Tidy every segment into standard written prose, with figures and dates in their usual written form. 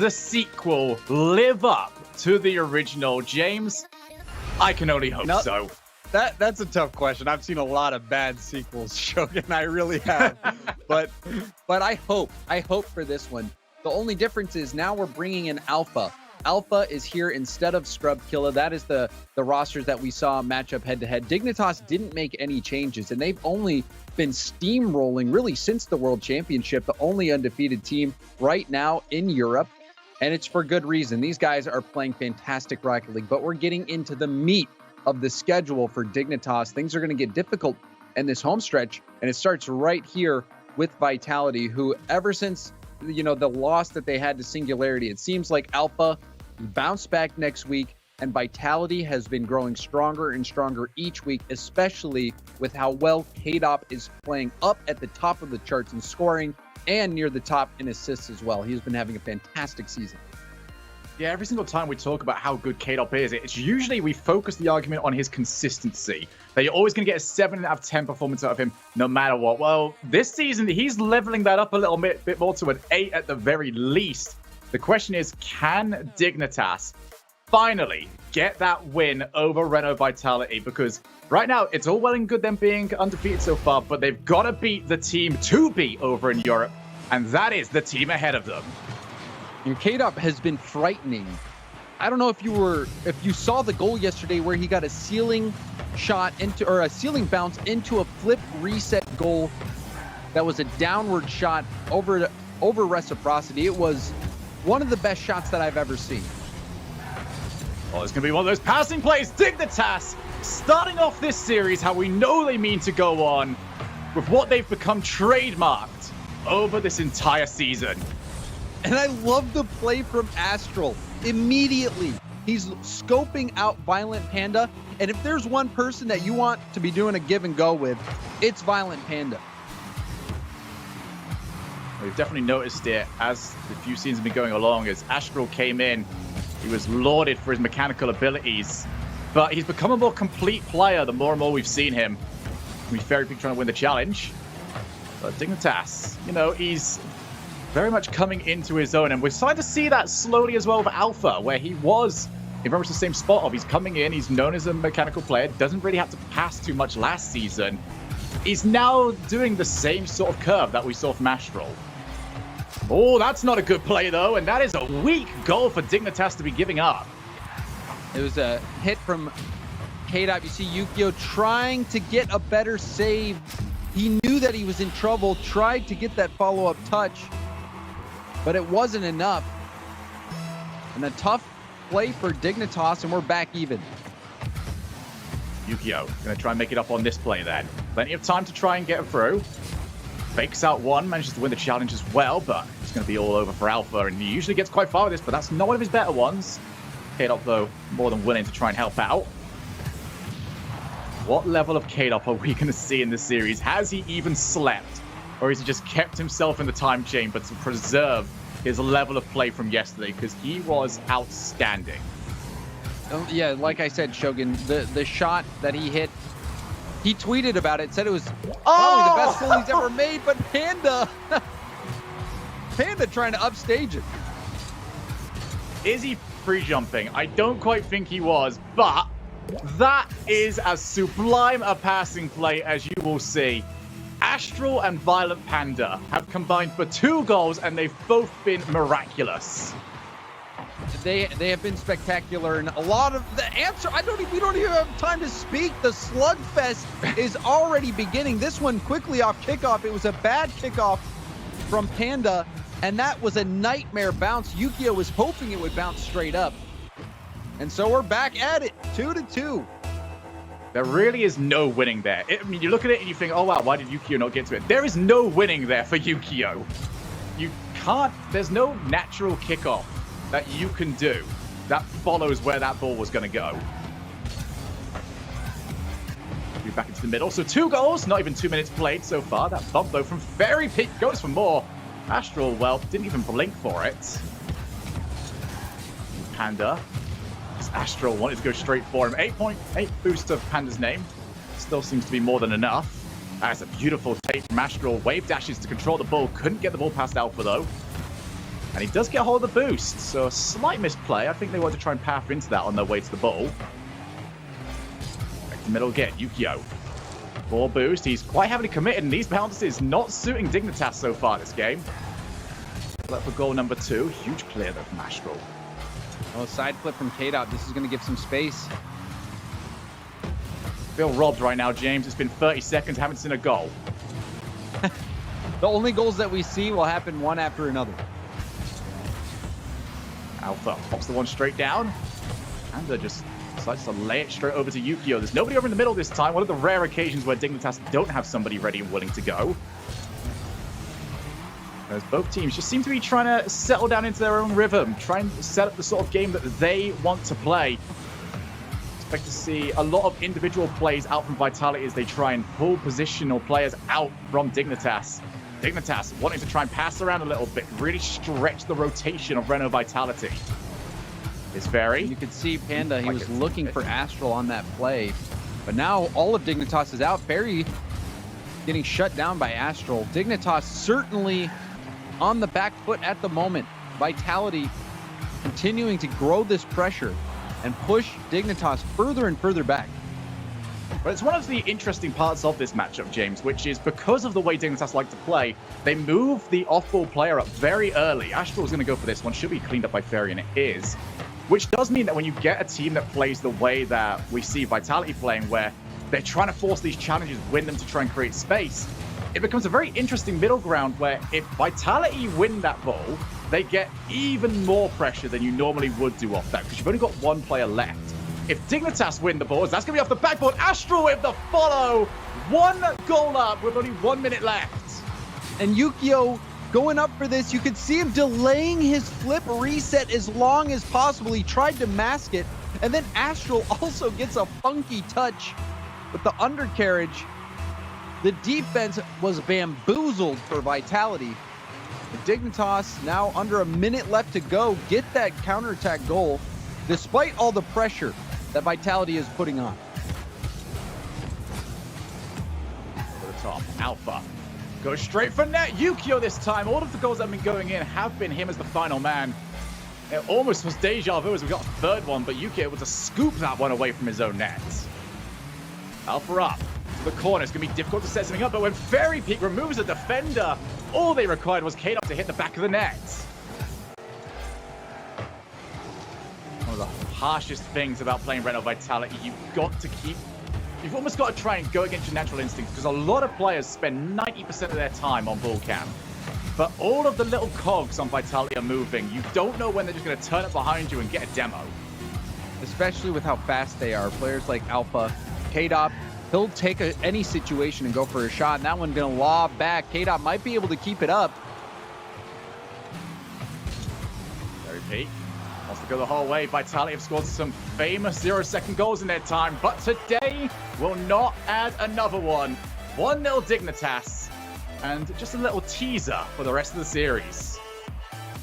the sequel live up to the original, James? I can only hope so. That's a tough question. I've seen a lot of bad sequels, Shogun. I really have. but I hope for this one. The only difference is now we're bringing in Alpha. Alpha is here instead of Scrub Killa. That is the rosters that we saw match up head-to-head. Dignitas didn't make any changes, and they've only been steamrolling really since the World Championship, the only undefeated team right now in Europe, and it's for good reason. These guys are playing fantastic Rocket League, but we're getting into the meat of the schedule for Dignitas. Things are going to get difficult in this home stretch, and it starts right here with Vitality, who ever since the loss that they had to Singularity, it seems like Alpha bounced back next week, and Vitality has been growing stronger and stronger each week, especially with how well K-Dop is playing up at the top of the charts in scoring and near the top in assists as well. He's been having a fantastic season. Yeah, every single time we talk about how good K-Dop is, it's usually we focus the argument on his consistency. That you're always going to get a 7 out of 10 performance out of him no matter what. Well, this season, he's leveling that up a little bit more to an 8 at the very least. The question is, can Dignitas finally get that win over Renault Vitality? Because right now, it's all well and good them being undefeated so far, but they've got to beat the team to beat over in Europe, and that is the team ahead of them. And K-Dop has been frightening. I don't know if you saw the goal yesterday where he got a ceiling shot into, or a ceiling bounce into a flip reset goal that was a downward shot over reciprocity. It was one of the best shots that I've ever seen. Well, it's going to be one of those passing plays. Dignitas starting off this series how we know they mean to go on with what they've become trademarked over this entire season. And I love the play from AZTRAL. Immediately, he's scoping out Violent Panda. And if there's one person that you want to be doing a give and go with, it's Violent Panda. We've definitely noticed it as the few scenes have been going along. As AZTRAL came in, he was lauded for his mechanical abilities, but he's become a more complete player the more and more we've seen him. He's very big trying to win the challenge. But Dignitas, he's very much coming into his own, and we're starting to see that slowly as well with Alpha, where he was in very much the same spot of he's coming in, he's known as a mechanical player, doesn't really have to pass too much last season. He's now doing the same sort of curve that we saw from AZTRAL. Oh, that's not a good play, though, and that is a weak goal for Dignitas to be giving up. It was a hit from K-Dop. You see Yukio trying to get a better save. He knew that he was in trouble, tried to get that follow-up touch, but it wasn't enough. And a tough play for Dignitas, and we're back even. Yukio going to try and make it up on this play then. Plenty of time to try and get it through. Fakes out one, manages to win the challenge as well, but it's going to be all over for Alpha, and he usually gets quite far with this, but that's not one of his better ones. K-Dop, though, more than willing to try and help out. What level of K-Dop are we going to see in this series? Has he even slept? Or has he just kept himself in the time chamber to preserve his level of play from yesterday? Because he was outstanding. Yeah, like I said, Shogun, the shot that he hit, he tweeted about it, said it was probably the best goal he's ever made, but Panda trying to upstage it. Is he free jumping? I don't quite think he was, but that is as sublime a passing play as you will see. AZTRAL and Violent Panda have combined for 2 goals, and they've both been miraculous. They have been spectacular, and a lot of the answer, we don't even have time to speak. The slugfest is already beginning. This one quickly off kickoff. It was a bad kickoff from Panda, and that was a nightmare bounce. Yukio was hoping it would bounce straight up. And so we're back at it, 2-2. There really is no winning there. I mean, you look at it and you think, oh wow, why did Yukio not get to it? There is no winning there for Yukio. You can't, there's no natural kickoff that you can do that follows where that ball was going to go. Move back into the middle. So 2 goals, not even 2 minutes played so far. That bump though from Very Peak goes for more. AZTRAL, well, didn't even blink for it. Panda. AZTRAL wanted to go straight for him. 8.8 boost of Panda's name. Still seems to be more than enough. That's a beautiful take from AZTRAL. Wave dashes to control the ball. Couldn't get the ball past Alpha though. And he does get a hold of the boost, so a slight misplay. I think they want to try and path into that on their way to the ball. Back to the middle again, Yukio. Full boost, he's quite heavily committed, and these bounces not suiting Dignitas so far this game. Left for goal number 2. Huge clear though from Astral. Oh, side flip from K-Dot. This is going to give some space. Feel robbed right now, James. It's been 30 seconds, haven't seen a goal. The only goals that we see will happen one after another. Alpha pops the one straight down. Panda just decides to lay it straight over to Yukio. There's nobody over in the middle this time. One of the rare occasions where Dignitas don't have somebody ready and willing to go. As both teams just seem to be trying to settle down into their own rhythm, trying to set up the sort of game that they want to play. Expect to see a lot of individual plays out from Vitality as they try and pull positional players out from Dignitas. Dignitas wanting to try and pass around a little bit, really stretch the rotation of Renault Vitality. It's very... You could see Panda, he was looking for Astral on that play. But now all of Dignitas is out. Ferry getting shut down by Astral. Dignitas certainly on the back foot at the moment. Vitality continuing to grow this pressure and push Dignitas further and further back. But it's one of the interesting parts of this matchup, James, which is because of the way Dignitas like to play, they move the off-ball player up very early. Astral's going to go for this one. Should be cleaned up by Ferry, and it is. Which does mean that when you get a team that plays the way that we see Vitality playing, where they're trying to force these challenges, win them to try and create space, it becomes a very interesting middle ground where if Vitality win that ball, they get even more pressure than you normally would do off that, because you've only got one player left. If Dignitas win the balls, that's going to be off the backboard. Astral with the follow. 1 goal up with only 1 minute left. And Yukio going up for this. You could see him delaying his flip reset as long as possible. He tried to mask it. And then Astral also gets a funky touch with the undercarriage. The defense was bamboozled for Vitality. The Dignitas now under a minute left to go. Get that counterattack goal despite all the pressure that Vitality is putting on. To the top, Alpha goes straight for net. Yukio this time. All of the goals that have been going in have been him as the final man. It almost was deja vu as we got a third one, but Yukio able to scoop that one away from his own net. Alpha up to the corner. It's going to be difficult to set something up, but when Fairy Peak removes a defender, all they required was K-Dot to hit the back of the net. One of the harshest things about playing Renault Vitality, you've almost got to try and go against your natural instincts, because a lot of players spend 90% of their time on ball cam. But all of the little cogs on Vitality are moving. You don't know when they're just going to turn it behind you and get a demo. Especially with how fast they are. Players like Alpha, K-Dot, he'll take any situation and go for a shot, and that one going to lob back. K-Dot might be able to keep it up. Very peak. Wants to go the whole way. Vitality have scored some famous 0-second goals in their time, but today will not add another one. 1-0 Dignitas, and just a little teaser for the rest of the series.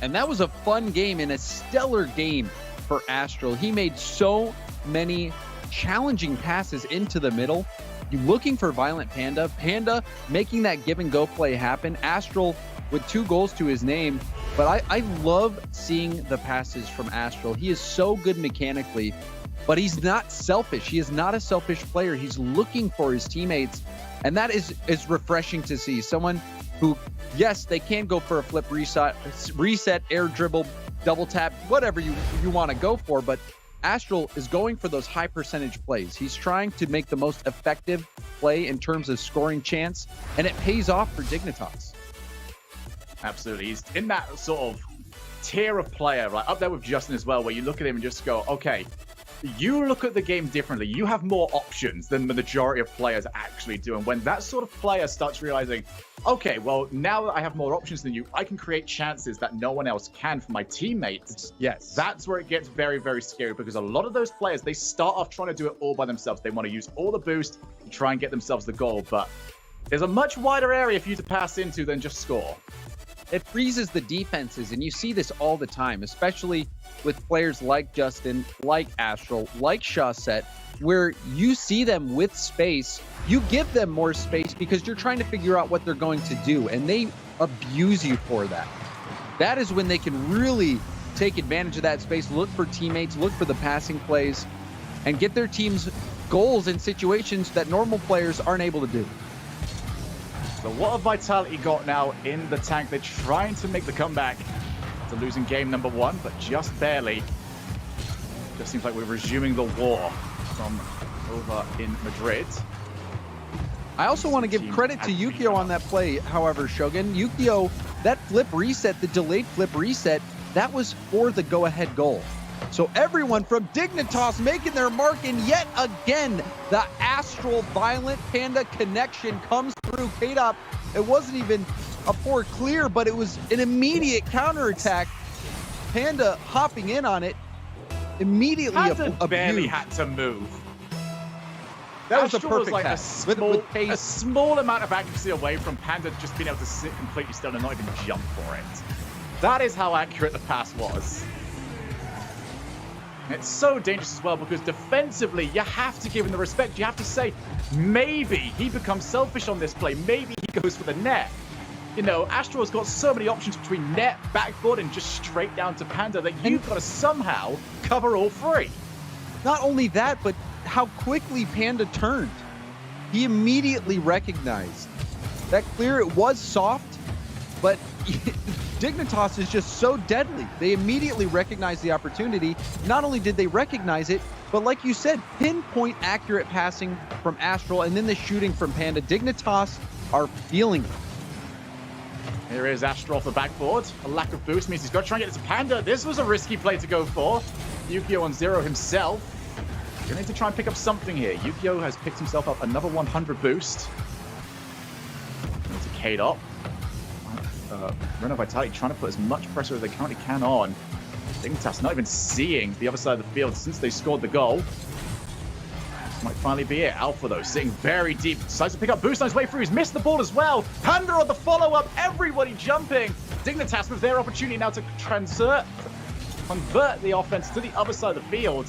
And that was a fun game and a stellar game for Astral. He made so many challenging passes into the middle. You're looking for Violent Panda. Panda making that give and go play happen. Astral with 2 goals to his name. But I love seeing the passes from Astral. He is so good mechanically, but he's not selfish. He is not a selfish player. He's looking for his teammates. And that is refreshing to see. Someone who, yes, they can go for a flip reset, air dribble, double tap, whatever you want to go for. But Astral is going for those high percentage plays. He's trying to make the most effective play in terms of scoring chance, and it pays off for Dignitas. Absolutely. He's in that sort of tier of player, like up there with Justin as well, where you look at him and just go, okay, you look at the game differently. You have more options than the majority of players actually do. And when that sort of player starts realizing, okay, well, now that I have more options than you, I can create chances that no one else can for my teammates. Yes. That's where it gets very, very scary, because a lot of those players, they start off trying to do it all by themselves. They want to use all the boost to try and get themselves the goal. But there's a much wider area for you to pass into than just score. It freezes the defenses, and you see this all the time, especially with players like Justin, like Astral, like Shawset, where you see them with space. You give them more space because you're trying to figure out what they're going to do, and they abuse you for that. That is when they can really take advantage of that space, look for teammates, look for the passing plays, and get their team's goals in situations that normal players aren't able to do. So what have Vitality got now in the tank? They're trying to make the comeback to losing game number 1, but just barely. Just seems like we're resuming the war from over in Madrid. I also want to give credit to Yukio on that play, however, Shogun. Yukio, that flip reset, the delayed flip reset, that was for the go-ahead goal. So everyone from Dignitas making their mark, and yet again, the Astral Violent Panda connection comes through. K-Dop, it wasn't even a poor clear, but it was an immediate counterattack. Panda hopping in on it, immediately Panda barely had to move. That was a Astral perfect like pass. a small amount of accuracy away from Panda just being able to sit completely still and not even jump for it. That is how accurate the pass was. And it's so dangerous as well because defensively, you have to give him the respect. You have to say, maybe he becomes selfish on this play. Maybe he goes for the net. You know, Astral's got so many options between net, backboard, and just straight down to Panda that you've got to somehow cover all three. Not only that, but how quickly Panda turned. He immediately recognized that clear. It was soft, but Dignitas is just so deadly. They immediately recognized the opportunity. Not only did they recognize it, but like you said, pinpoint accurate passing from Astral and then the shooting from Panda. Dignitas are feeling it. Here is Astral off the backboard. A lack of boost means he's got to try and get it to Panda. This was a risky play to go for. Yukio on 0 himself. You're going to need to try and pick up something here. Yukio has picked himself up another 100 boost. It's a K-Dop. Renault Vitality trying to put as much pressure as they currently can on. Dignitas not even seeing the other side of the field since they scored the goal. This might finally be it. Alpha, though, sitting very deep. Decides to pick up boost on his way through. He's missed the ball as well. Panda on the follow-up. Everybody jumping. Dignitas with their opportunity now to convert the offense to the other side of the field.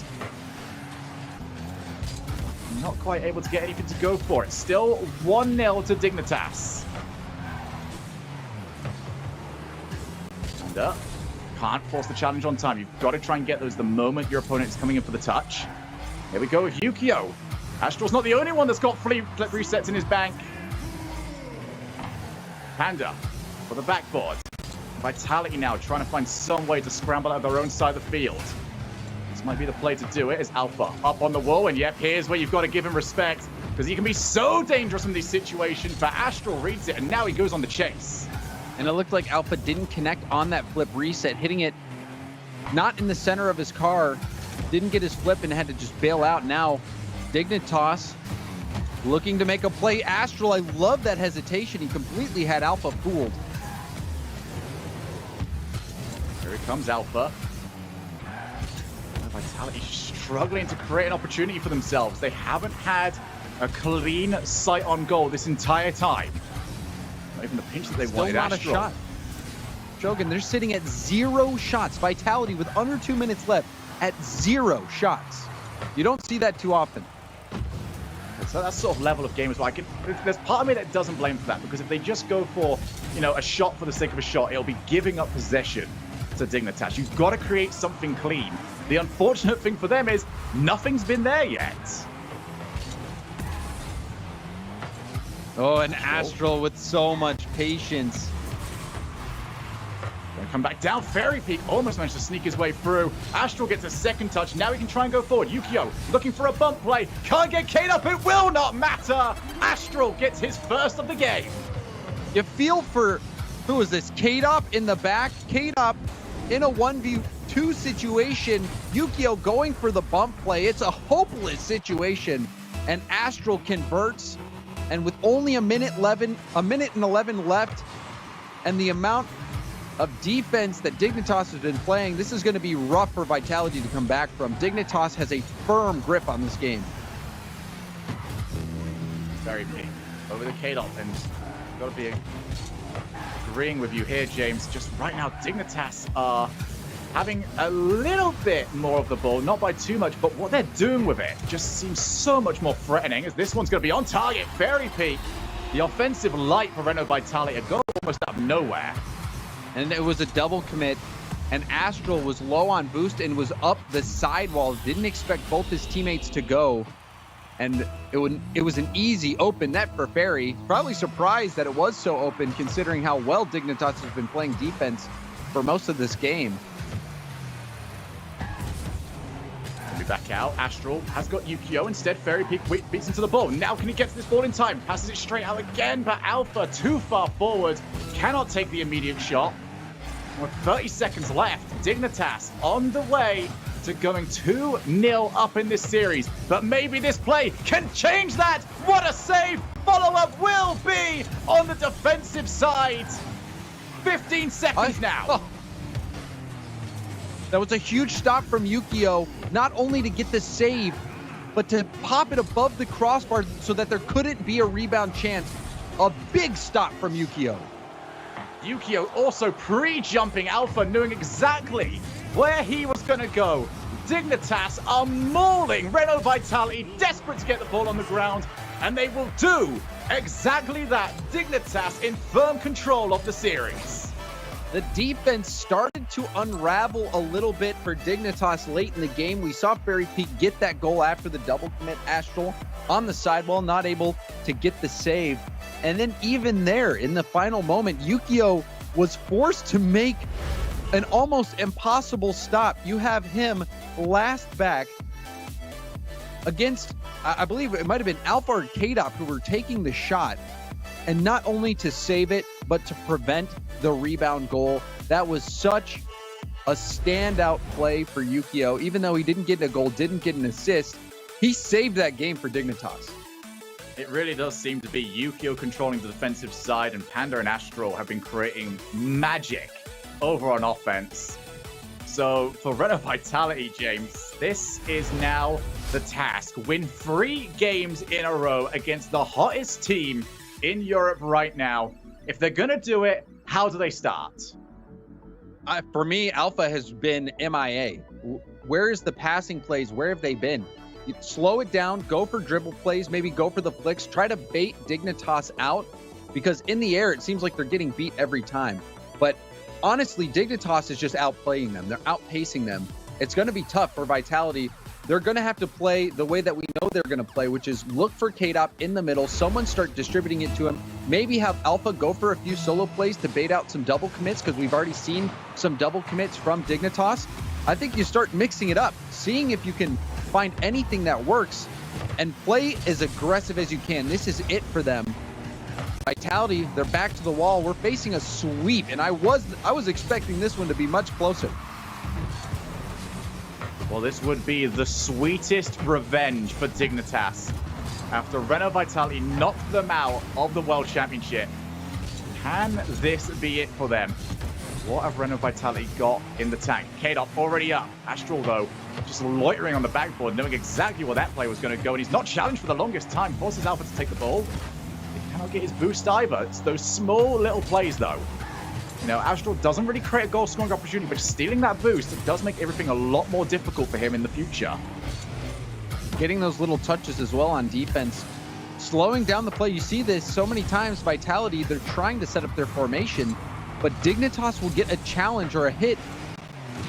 Not quite able to get anything to go for it. Still 1-0 to Dignitas. Panda can't force the challenge on time. You've got to try and get those the moment your opponent is coming in for the touch. Here we go with Yukio. Astral's not the only one that's got flip resets in his bank. Panda for the backboard. Vitality now trying to find some way to scramble out of their own side of the field. This might be the play to do it as Alpha up on the wall. And yep, here's where you've got to give him respect because he can be so dangerous in these situations. But Astral reads it and now he goes on the chase. And it looked like Alpha didn't connect on that flip reset, hitting it not in the center of his car. Didn't get his flip and had to just bail out. Now Dignitas looking to make a play. Astral, I love that hesitation. He completely had Alpha fooled. Here it comes, Alpha. Vitality struggling to create an opportunity for themselves. They haven't had a clean sight on goal this entire time. Not even the pinch that they wanted. Still not a shot. Shogun, they're sitting at 0 shots. Vitality with under 2 minutes left at 0 shots. You don't see that too often. So that sort of level of game is like there's part of me that doesn't blame for that because if they just go for, you know, a shot for the sake of a shot, it'll be giving up possession to Dignitas. You've got to create something clean. The unfortunate thing for them is nothing's been there yet. Oh, and Astral with so much patience. Gonna come back down. Fairy Peak almost managed to sneak his way through. Astral gets a second touch. Now he can try and go forward. Yukio looking for a bump play. Can't get Kate up. It will not matter. Astral gets his first of the game. You feel for, who is this? K-Dop in the back. K-Dop in a 1v2 situation. Yukio going for the bump play. It's a hopeless situation. And Astral converts. And with only a minute and 11 left, and the amount of defense that Dignitas has been playing, this is going to be rough for Vitality to come back from. Dignitas has a firm grip on this game. Very big. Over the K-Dop, and I've got to be agreeing with you here, James. Just right now, Dignitas are having a little bit more of the ball, not by too much, but what they're doing with it just seems so much more threatening, as this one's going to be on target. Fairy Peak, the offensive light for Renault Vitality, a goal almost out of nowhere. and it was a double commit, and Astral was low on boost and was up the sidewall. Didn't expect both his teammates to go, and it was an easy open net for Ferry. Probably surprised that it was so open considering how well Dignitas has been playing defense for most of this game. Back out. Astral has got Yukio. Instead, Ferry beats into the ball. Now can he get to this ball in time? Passes it straight out again, but Alpha too far forward. Cannot take the immediate shot. With 30 seconds left, Dignitas on the way to going 2-0 up in this series. But maybe this play can change that. What a save! Follow-up will be on the defensive side. 15 seconds now. Oh. That was a huge stop from Yukio, not only to get the save, but to pop it above the crossbar so that there couldn't be a rebound chance. A big stop from Yukio. Yukio also pre-jumping Alpha, knowing exactly where he was going to go. Dignitas are mauling Renault Vitality, desperate to get the ball on the ground, and they will do exactly that. Dignitas in firm control of the series. The defense started to unravel a little bit for Dignitas late in the game. We saw Fairy Peak get that goal after the double commit. Astral on the sidewall, not able to get the save. And then even there, in the final moment, Yukio was forced to make an almost impossible stop. You have him last back against, I believe it might have been Alpha or K-Dop who were taking the shot. And not only to save it, but to prevent the rebound goal. That was such a standout play for Yukio. Even though he didn't get a goal, didn't get an assist, he saved that game for Dignitas. It really does seem to be Yukio controlling the defensive side, and Panda and Astral have been creating magic over on offense. So for Renault Vitality, James, this is now the task. Win 3 games in a row against the hottest team in Europe right now. If they're going to do it, how do they start? For me, Alpha has been MIA. Where is the passing plays? Where have they been? You slow it down, go for dribble plays, maybe go for the flicks, try to bait Dignitas out, because in the air, it seems like they're getting beat every time. But honestly, Dignitas is just outplaying them. They're outpacing them. It's going to be tough for Vitality. They're going to have to play the way that we know they're going to play, which is look for K-Dop in the middle, someone start distributing it to him, maybe have Alpha go for a few solo plays to bait out some double commits, because we've already seen some double commits from Dignitas. I think you start mixing it up, seeing if you can find anything that works, and play as aggressive as you can. This is it for them. Vitality, they're back to the wall. We're facing a sweep, and I was expecting this one to be much closer. Well, this would be the sweetest revenge for Dignitas after Renault Vitality knocked them out of the World Championship. Can this be it for them? What have Renault Vitality got in the tank? K-Dop already up. Astral, though, just loitering on the backboard, knowing exactly where that play was going to go, and he's not challenged for the longest time. Forces Alpha to take the ball. He cannot get his boost either. It's those small little plays, though. You know, Astral doesn't really create a goal-scoring opportunity, but stealing that boost, it does make everything a lot more difficult for him in the future. Getting those little touches as well on defense. Slowing down the play. You see this so many times, Vitality, they're trying to set up their formation, but Dignitas will get a challenge or a hit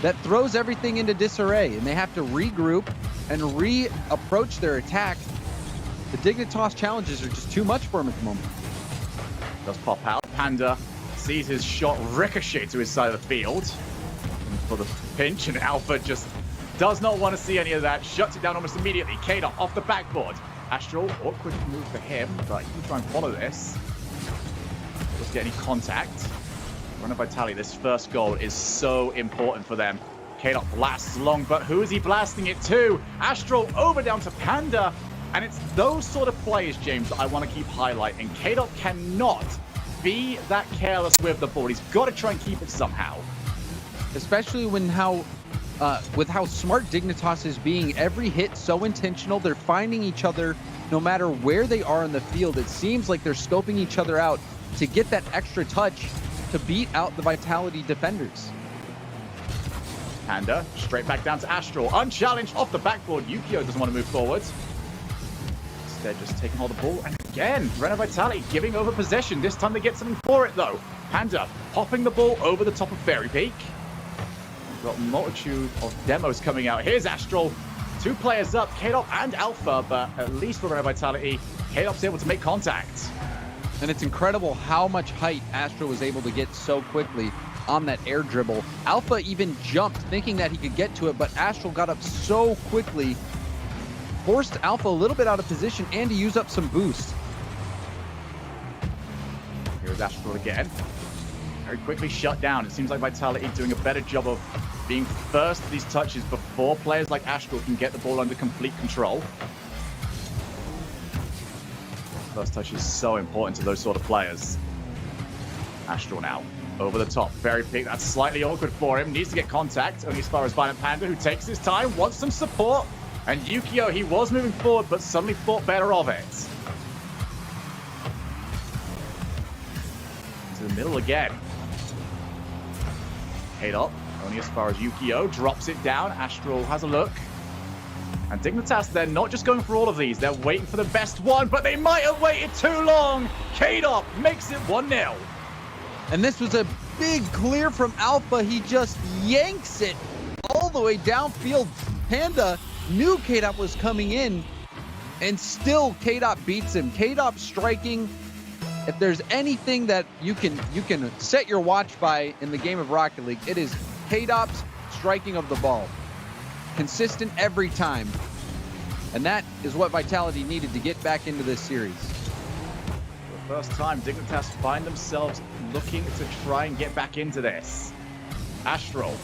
that throws everything into disarray, and they have to regroup and re-approach their attack. The Dignitas challenges are just too much for him at the moment. Does pop out. Panda sees his shot ricochet to his side of the field for the pinch, and Alpha just does not want to see any of that. Shuts it down almost immediately. K-Dop off the backboard. Astral, awkward move for him, but he can try and follow this. Doesn't get any contact. Renault Vitality, this first goal is so important for them. K-Dop blasts long, but who is he blasting it to? Astral over down to Panda, and it's those sort of plays, James, that I want to keep highlighting. K-Dop cannot be that careless with the ball. He's got to try and keep it somehow. Especially when with how smart Dignitas is being. Every hit so intentional. They're finding each other no matter where they are in the field. It seems like they're scoping each other out to get that extra touch to beat out the Vitality defenders. Panda straight back down to Astral. Unchallenged off the backboard. Yukio doesn't want to move forward. Instead, just taking all the ball. And again, Renault Vitality giving over possession. This time they get something for it, though. Panda popping the ball over the top of Fairy Peak. We've got a multitude of demos coming out. Here's Astral. 2 players up, K-Dop and Alpha, but at least for Renault Vitality, K-Dop's able to make contact. And it's incredible how much height Astral was able to get so quickly on that air dribble. Alpha even jumped thinking that he could get to it, but Astral got up so quickly, forced Alpha a little bit out of position and to use up some boost. Here's Astral again. Very quickly shut down. It seems like Vitality doing a better job of being first to these touches before players like Astral can get the ball under complete control. First touch is so important to those sort of players. Astral now, over the top. Very big. That's slightly awkward for him. Needs to get contact, only as far as Violent Panda, who takes his time, wants some support. And Yukio, he was moving forward, but suddenly thought better of it. To the middle again. K-Dop, only as far as Yukio, drops it down. Astral has a look. And Dignitas, they're not just going for all of these. They're waiting for the best one, but they might have waited too long. K-Dop makes it 1-0. And this was a big clear from Alpha. He just yanks it all the way downfield. Panda knew K-Dop was coming in, and still K-Dop beats him. K-Dop striking. If there's anything that you can set your watch by in the game of Rocket League, it is K-Dop's striking of the ball. Consistent every time. And that is what Vitality needed to get back into this series. For the first time, Dignitas find themselves looking to try and get back into this. Astral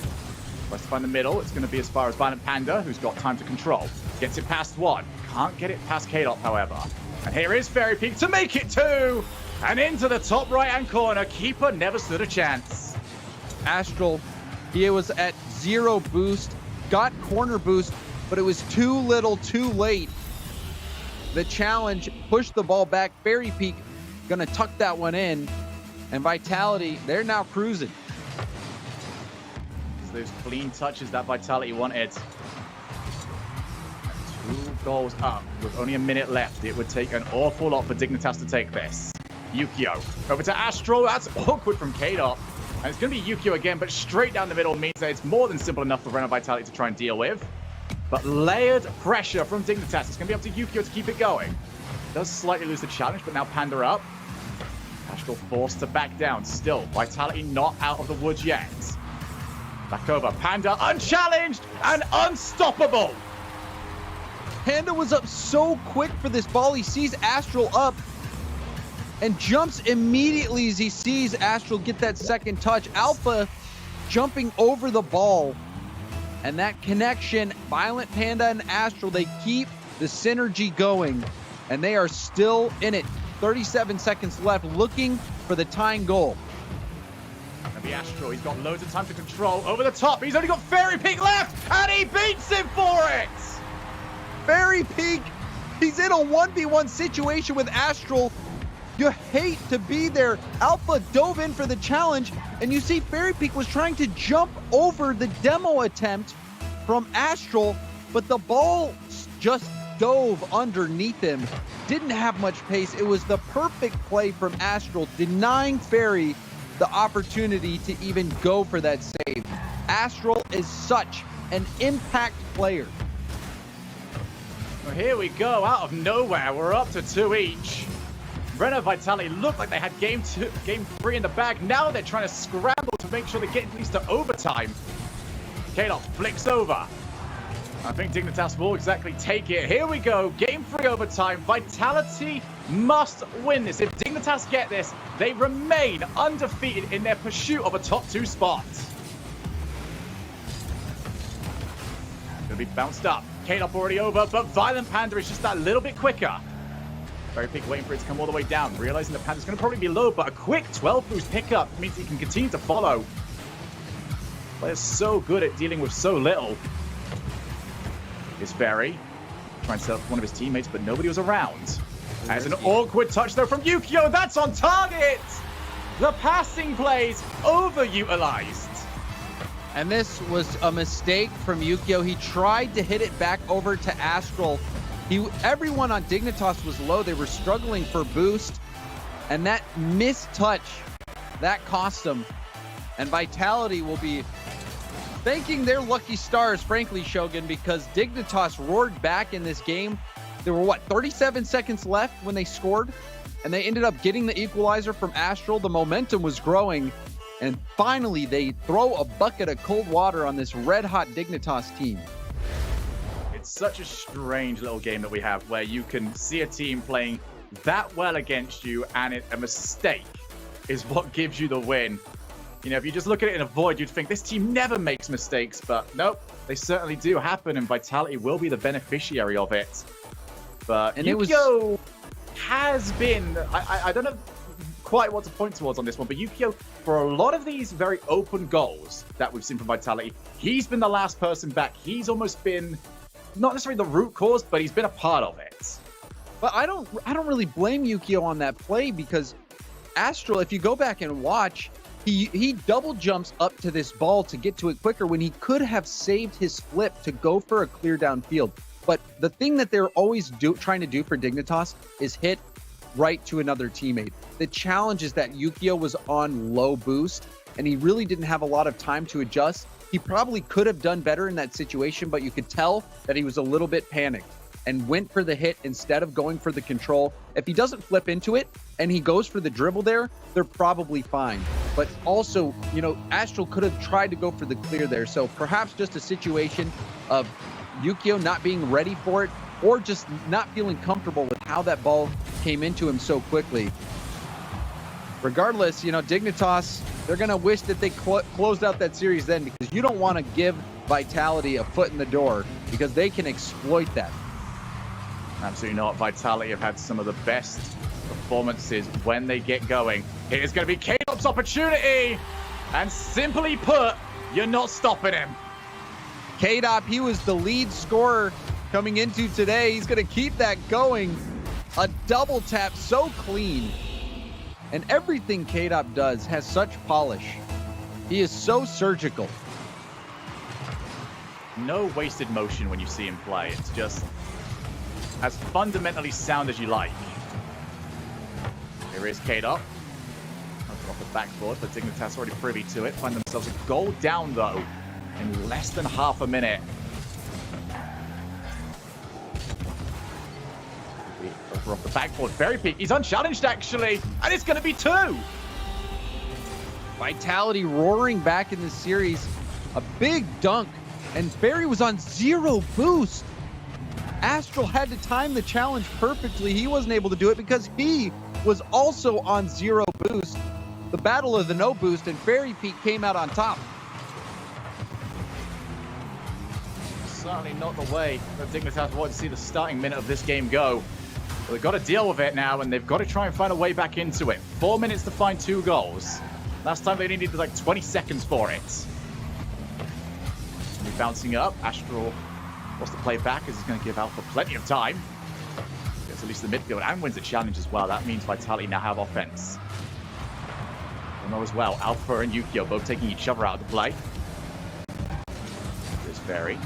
tries to find the middle. It's going to be as far as Violent Panda, who's got time to control. Gets it past 1. Can't get it past K-Dop, however. And here is Fairy Peak to make it 2. And into the top right-hand corner. Keeper never stood a chance. Astral, he was at 0 boost, got corner boost, but it was too little, too late. The challenge pushed the ball back. Fairy Peak gonna tuck that one in. And Vitality, they're now cruising. It's those clean touches that Vitality wanted. 2 goals up with only a minute left. It would take an awful lot for Dignitas to take this. Yukio over to Astral. That's awkward from K-Dop. And it's going to be Yukio again, but straight down the middle means that it's more than simple enough for Renault Vitality to try and deal with. But layered pressure from Dignitas. It's going to be up to Yukio to keep it going. Does slightly lose the challenge, but now Panda up. Astral forced to back down. Still, Vitality not out of the woods yet. Back over. Panda unchallenged and unstoppable. Panda was up so quick for this ball. He sees Astral up and jumps immediately as he sees Astral get that second touch. Alpha jumping over the ball. And that connection, Violent Panda and Astral, they keep the synergy going. And they are still in it. 37 seconds left, looking for the tying goal. And the Astral, he's got loads of time to control. Over the top, he's only got Fairy Peak left, and he beats him for it! Fairy Peak, he's in a 1v1 situation with Astral. You hate to be there. Alpha dove in for the challenge, and you see Fairy Peak was trying to jump over the demo attempt from Astral, but the ball just dove underneath him. Didn't have much pace. It was the perfect play from Astral, denying Fairy the opportunity to even go for that save. Astral is such an impact player. Well, here we go, out of nowhere. We're up to 2 each. Renault Vitality looked like they had game 3 in the bag. Now they're trying to scramble to make sure they get at least to overtime. K-Dop flicks over. I think Dignitas will exactly take it. Here we go, game 3 overtime. Vitality must win this. If Dignitas get this, they remain undefeated in their pursuit of a top 2 spot. Gonna be bounced up. K-Dop already over, but Violent Panda is just that little bit quicker. Very Peak waiting for it to come all the way down, realizing the Panda's going to probably be low, but a quick 12 boost pickup means he can continue to follow. Player's so good at dealing with so little. It's Fairy trying to set up one of his teammates, but nobody was around. As an awkward touch though from Yukio, that's on target! The passing plays overutilized. And this was a mistake from Yukio. He tried to hit it back over to Astral. Everyone on Dignitas was low. They were struggling for boost. And that missed touch that cost them. And Vitality will be thanking their lucky stars, frankly, Shogun, because Dignitas roared back in this game. There were, what, 37 seconds left when they scored? And they ended up getting the equalizer from Astral. The momentum was growing. And finally, they throw a bucket of cold water on this red-hot Dignitas team. It's such a strange little game that we have where you can see a team playing that well against you, and a mistake is what gives you the win. You know, if you just look at it in a void, you'd think this team never makes mistakes, but nope, they certainly do happen, and Vitality will be the beneficiary of it. But and Yukio has been, I don't know quite what to point towards on this one, but Yukio, for a lot of these very open goals that we've seen from Vitality, he's been the last person back. He's almost been, not necessarily the root cause, but he's been a part of it. But I don't really blame Yukio on that play, because Astral, if you go back and watch, he double jumps up to this ball to get to it quicker when he could have saved his flip to go for a clear downfield. But the thing that they're always trying to do for Dignitas is hit right to another teammate. The challenge is that Yukio was on low boost, and he really didn't have a lot of time to adjust. He probably could have done better in that situation, but you could tell that he was a little bit panicked and went for the hit instead of going for the control. If he doesn't flip into it and he goes for the dribble there, they're probably fine. But also, you know, Astral could have tried to go for the clear there. So perhaps just a situation of Yukio not being ready for it, or just not feeling comfortable with how that ball came into him so quickly. Regardless, you know, Dignitas, they're going to wish that they closed out that series then, because you don't want to give Vitality a foot in the door, because they can exploit that. Absolutely not. Vitality have had some of the best performances when they get going. It is going to be K-Dop's opportunity, and simply put, you're not stopping him. K-Dop, he was the lead scorer coming into today. He's going to keep that going. A double tap so clean. And everything K-Dop does has such polish. He is so surgical. No wasted motion when you see him play. It's just as fundamentally sound as you like. Here is K-Dop. Off the backboard, but Dignitas already privy to it. Find themselves a goal down, though, in less than half a minute. Over off the backboard, very peak. He's unchallenged, actually, and it's going to be 2. Vitality roaring back in this series. A big dunk, and Barry was on 0 boost. Astral had to time the challenge perfectly. He wasn't able to do it because he was also on 0 boost. The battle of the no boost, and Fairy Peak came out on top. Certainly not the way that Dignitas wanted to see the starting minute of this game go. But they've got to deal with it now, and they've got to try and find a way back into it. 4 minutes to find 2 goals. Last time they needed like 20 seconds for it. He's bouncing up. Astral wants to play back as he's going to give Alpha plenty of time. Gets at least the midfield and wins the challenge as well. That means Vitality now have offense. Renault as well. Alpha and Yukio both taking each other out of the play. There's Fairy.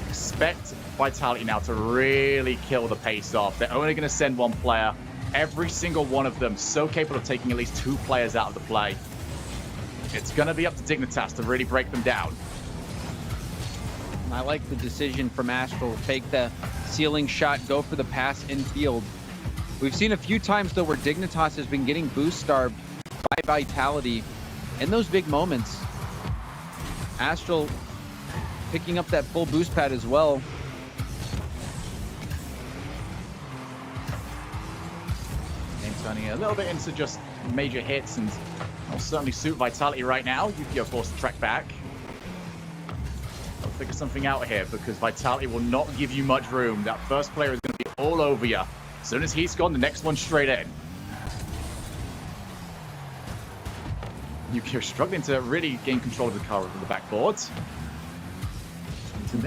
Expect Vitality now to really kill the pace off. They're only going to send 1 player. Every single one of them so capable of taking at least 2 players out of the play. It's going to be up to Dignitas to really break them down. I like the decision from Astral to take the ceiling shot, go for the pass infield. We've seen a few times, though, where Dignitas has been getting boost starved by Vitality in those big moments. Astral picking up that full boost pad as well. Game turning a little bit into just major hits, and will certainly suit Vitality right now. Yukio forced to track back. I'll figure something out here, because Vitality will not give you much room. That first player is going to be all over you. As soon as he's gone, the next one's straight in. Yukio struggling to really gain control of the car over the backboard.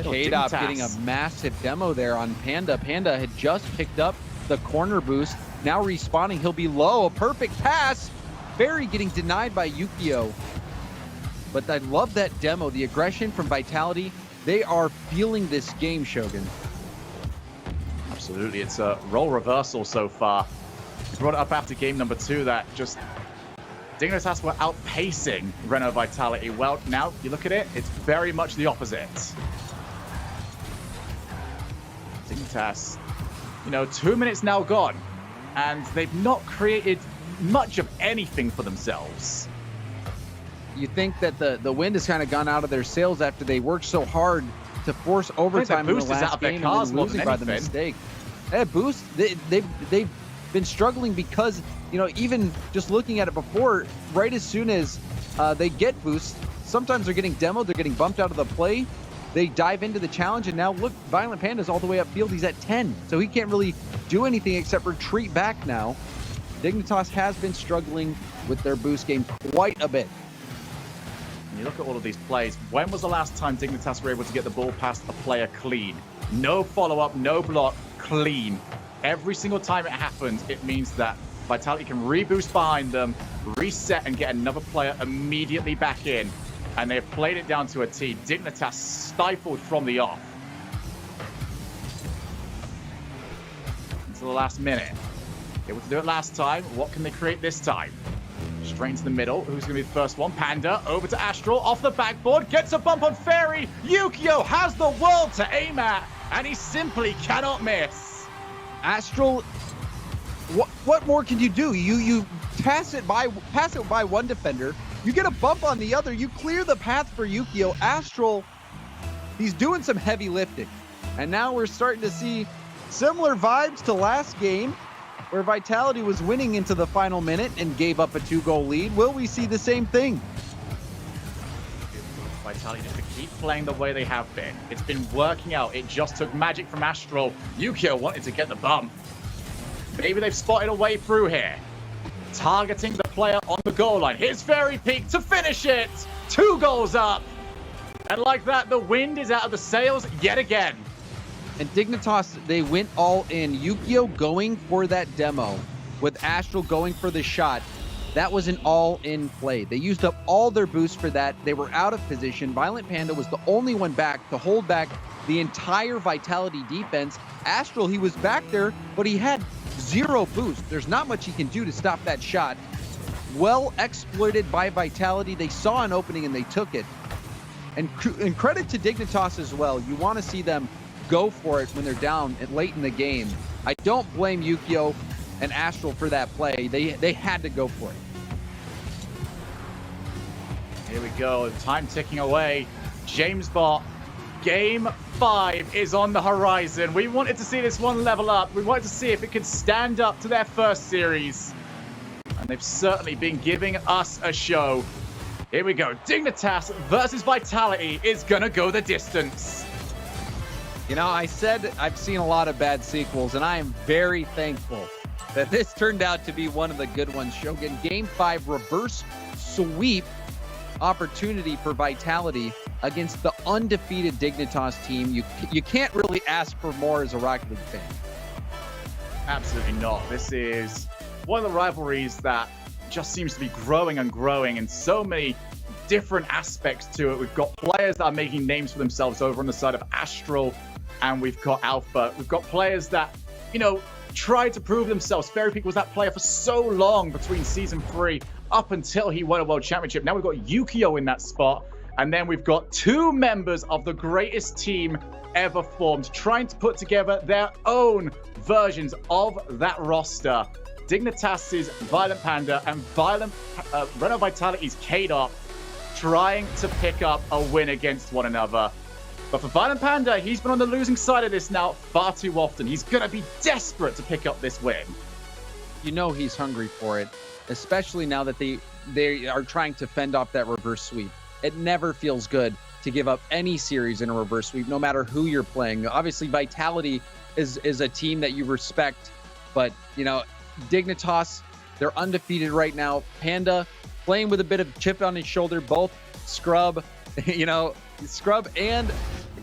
K-Dop getting a massive demo there on Panda. Panda had just picked up the corner boost. Now respawning, he'll be low. A perfect pass. Barry getting denied by Yukio. But I love that demo. The aggression from Vitality. They are feeling this game, Shogun. Absolutely. It's a role reversal so far. He brought it up after game number 2 that just Dignitas were outpacing Renault Vitality. Well, now you look at it, it's very much the opposite. Dignitas, 2 minutes now gone, and they've not created much of anything for themselves. You think that the wind has kind of gone out of their sails after they worked so hard to force overtime in the last game and then losing by the mistake. That boost, they've been struggling because, even just looking at it before, right as soon as they get boosts, sometimes they're getting demoed, they're getting bumped out of the play. They dive into the challenge, and now look, Violent Panda's all the way upfield. He's at 10, so he can't really do anything except retreat back now. Dignitas has been struggling with their boost game quite a bit. And you look at all of these plays. When was the last time Dignitas were able to get the ball past a player clean? No follow-up, no block, clean. Every single time it happens, it means that Vitality can reboost behind them, reset, and get another player immediately back in. And they've played it down to a T. Dignitas stifled from the off. Until the last minute. Able to do it last time. What can they create this time? Straight into the middle. Who's going to be the first one? Panda over to AZTRAL. Off the backboard. Gets a bump on Fairy. Yukio has the world to aim at. And he simply cannot miss. AZTRAL, what more can you do? You pass it by one defender. You get a bump on the other. You clear the path for Yukio. AZTRAL, he's doing some heavy lifting. And now we're starting to see similar vibes to last game, where Vitality was winning into the final minute and gave up a 2-goal lead. Will we see the same thing? Vitality just to keep playing the way they have been. It's been working out. It just took magic from AZTRAL. Yukio wanted to get the bump. Maybe they've spotted a way through here. Targeting the player on the goal line. Here's Fairy Peak to finish it. 2 goals up. And like that, the wind is out of the sails yet again. And Dignitas, they went all in. Yukio going for that demo with AZTRAL going for the shot. That was an all-in play. They used up all their boosts for that. They were out of position. Violent Panda was the only one back to hold back the entire Vitality defense. AZTRAL, he was back there, but he had 0 boost. There's not much he can do to stop that shot. Well exploited by Vitality. They saw an opening and they took it. And credit to Dignitas as well. You want to see them go for it when they're down late in the game. I don't blame Yukio and AZTRAL for that play. They had to go for it. Here we go. Time ticking away. James Bott. Game 5 is on the horizon. We wanted to see this one level up. We wanted to see if it could stand up to their first series. And they've certainly been giving us a show. Here we go. Dignitas versus Vitality is gonna go the distance. I said I've seen a lot of bad sequels, and I am very thankful that this turned out to be one of the good ones. Shogun, Game 5 reverse sweep opportunity for Vitality against the undefeated Dignitas team. You can't really ask for more as a Rocket League fan. Absolutely not. This is one of the rivalries that just seems to be growing and growing, and so many different aspects to it. We've got players that are making names for themselves over on the side of AZTRAL, and we've got Alpha. We've got players that, tried to prove themselves. Fairy Peak was that player for so long between Season 3 up until he won a World Championship. Now we've got Yukio in that spot, and then we've got 2 members of the greatest team ever formed, trying to put together their own versions of that roster. Dignitas' Violent Panda and Renault Vitality's K-Dot trying to pick up a win against one another. But for Violent Panda, he's been on the losing side of this now far too often. He's going to be desperate to pick up this win. He's hungry for it, especially now that they are trying to fend off that reverse sweep. It never feels good to give up any series in a reverse sweep, no matter who you're playing. Obviously, Vitality is a team that you respect, but, Dignitas, they're undefeated right now. Panda playing with a bit of chip on his shoulder. Both Scrub, Scrub and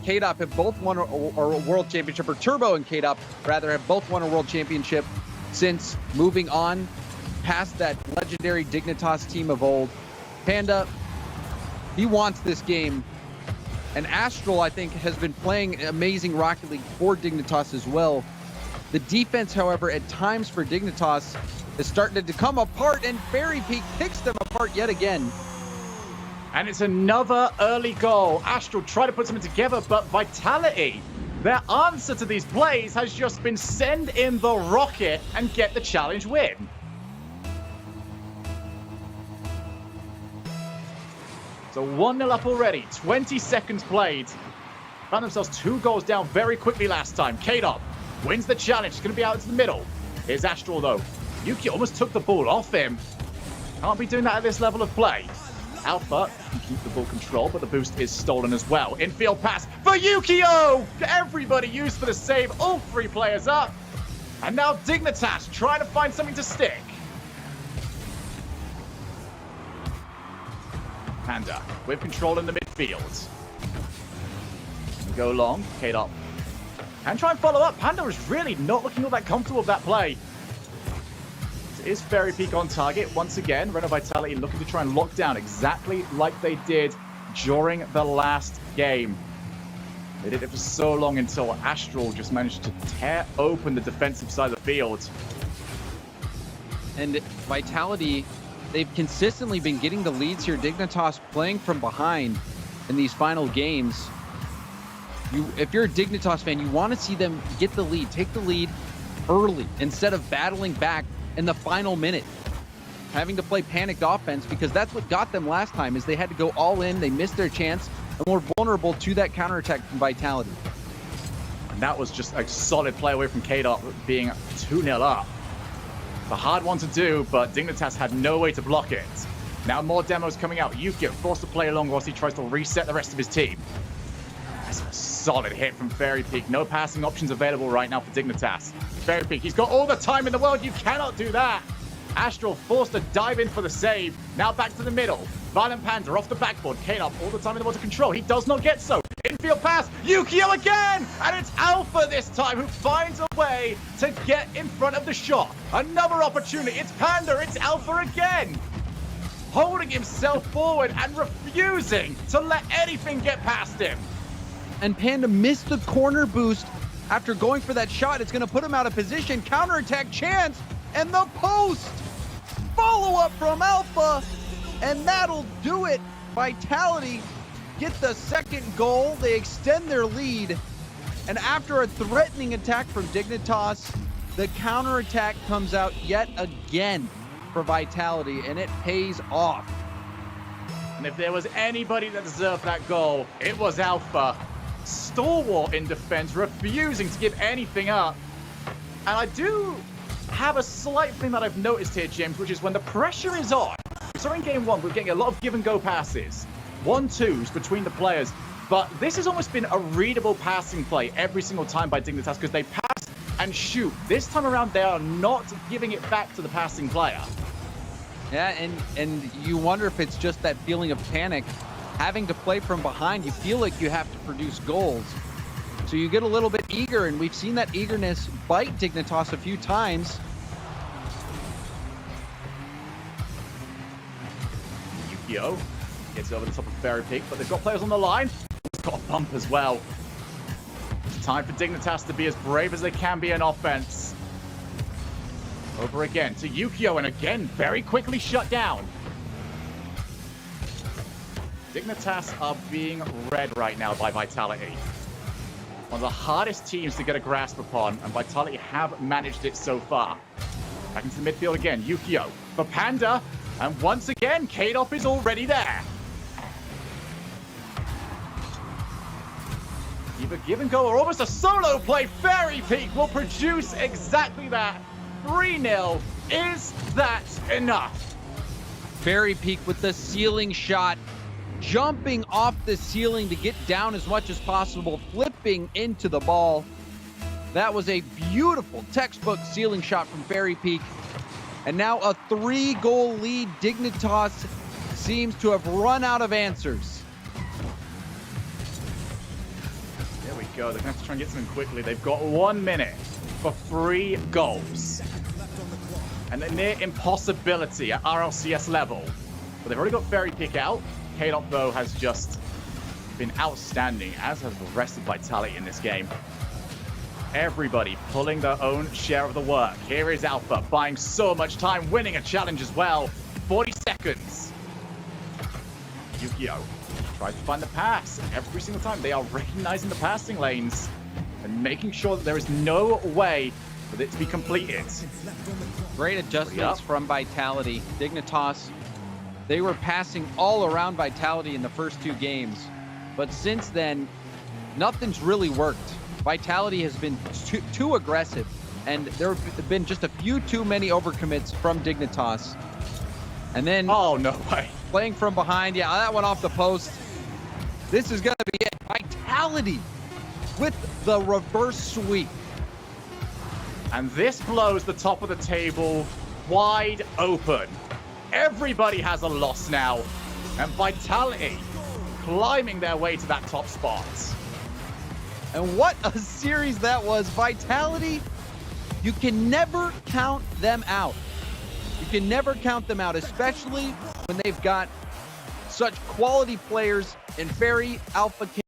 K-Dop have both won a world championship, or Turbo and K-Dop rather have both won a world championship since moving on past that legendary Dignitas team of old. Panda, he wants this game. And AZTRAL, I think, has been playing amazing Rocket League for Dignitas as well. The defense, however, at times for Dignitas is starting to come apart, and Fairy Peak picks them apart yet again. And it's another early goal. Astral tried to put something together, but Vitality, their answer to these plays has just been send in the rocket and get the challenge win. So 1-0 up already, 20 seconds played. Found themselves 2 goals down very quickly last time. K-Dop wins the challenge. He's going to be out into the middle. Here's Astral, though. Yuki almost took the ball off him. Can't be doing that at this level of play. Alpha can keep the ball control, but the boost is stolen as well. Infield pass for Yukio! Everybody used for the save. All 3 players up. And now Dignitas trying to find something to stick. Panda with control in the midfield. We go long. K-Dop can try and follow up. Panda is really not looking all that comfortable with that play. It is Fairy Peak on target once again. Renault Vitality looking to try and lock down exactly like they did during the last game. They did it for so long until Astral just managed to tear open the defensive side of the field. And Vitality, they've consistently been getting the leads here. Dignitas playing from behind in these final games. If you're a Dignitas fan, you want to see them get the lead, take the lead early instead of battling back in the final minute, having to play panicked offense, because that's what got them last time, is they had to go all in, they missed their chance, and were vulnerable to that counterattack from Vitality. And that was just a solid play away from K-Dop being 2-0 up. The hard one to do, but Dignitas had no way to block it. Now more demos coming out. Yukio forced to play along whilst he tries to reset the rest of his team. That's a solid hit from Fairy Peak. No passing options available right now for Dignitas. Fairy Peak, he's got all the time in the world. You cannot do that. Astral forced to dive in for the save. Now back to the middle. VIOLENTPANDA off the backboard. K-Dop all the time in the world to control. He does not get so. Infield pass. Yukio again. And it's Alpha this time who finds a way to get in front of the shot. Another opportunity. It's Panda. It's Alpha again. Holding himself forward and refusing to let anything get past him. And Panda missed the corner boost after going for that shot. It's going to put him out of position. Counterattack chance. And the post. Follow-up from Alpha. And that'll do it. Vitality get the second goal. They extend their lead. And after a threatening attack from Dignitas, the counterattack comes out yet again for Vitality, and it pays off. And if there was anybody that deserved that goal, it was Alpha. Stalwart in defense, refusing to give anything up. And I do have a slight thing that I've noticed here, James, which is when the pressure is on. We saw in game 1, we're getting a lot of give-and-go passes. 1-2s between the players. But this has almost been a readable passing play every single time by Dignitas, because they pass and shoot. This time around, they are not giving it back to the passing player. Yeah, and you wonder if it's just that feeling of panic. Having to play from behind, you feel like you have to produce goals. So you get a little bit eager, and we've seen that eagerness bite Dignitas a few times. Yukio gets over the top of Fairy Peak, but they've got players on the line. It's got a bump as well. It's time for Dignitas to be as brave as they can be in offense. Over again to Yukio, and again, very quickly shut down. Dignitas are being read right now by Vitality. One of the hardest teams to get a grasp upon, and Vitality have managed it so far. Back into the midfield again, Yukio for Panda, and once again, K-Dop is already there. Either give and go or almost a solo play. Fairy Peak will produce exactly that. 3-0. Is that enough? Fairy Peak with the ceiling shot, jumping off the ceiling to get down as much as possible, flipping into the ball. That was a beautiful textbook ceiling shot from Fairy Peak. And now a 3-goal lead. Dignitas seems to have run out of answers. There we go. They're going to have to try and get something quickly. They've got 1 minute for 3 goals. And a near impossibility at RLCS level. But they've already got Fairy Peak out. K-Dop, though, has just been outstanding, as has the rest of Vitality in this game. Everybody pulling their own share of the work. Here is Alpha buying so much time, winning a challenge as well. 40 seconds. Yu-Gi-Oh! Tries to find the pass. Every single time they are recognizing the passing lanes and making sure that there is no way for it to be completed. Great adjustments from Vitality. Dignitas, they were passing all around Vitality in the first 2 games. But since then, nothing's really worked. Vitality has been too aggressive, and there have been just a few too many overcommits from Dignitas. And then, oh, no way. Playing from behind, yeah, that went off the post. This is going to be it. Vitality with the reverse sweep. And this blows the top of the table wide open. Everybody has a loss now, and Vitality climbing their way to that top spot. And what a series that was. Vitality, you can never count them out. You can never count them out, especially when they've got such quality players in very alpha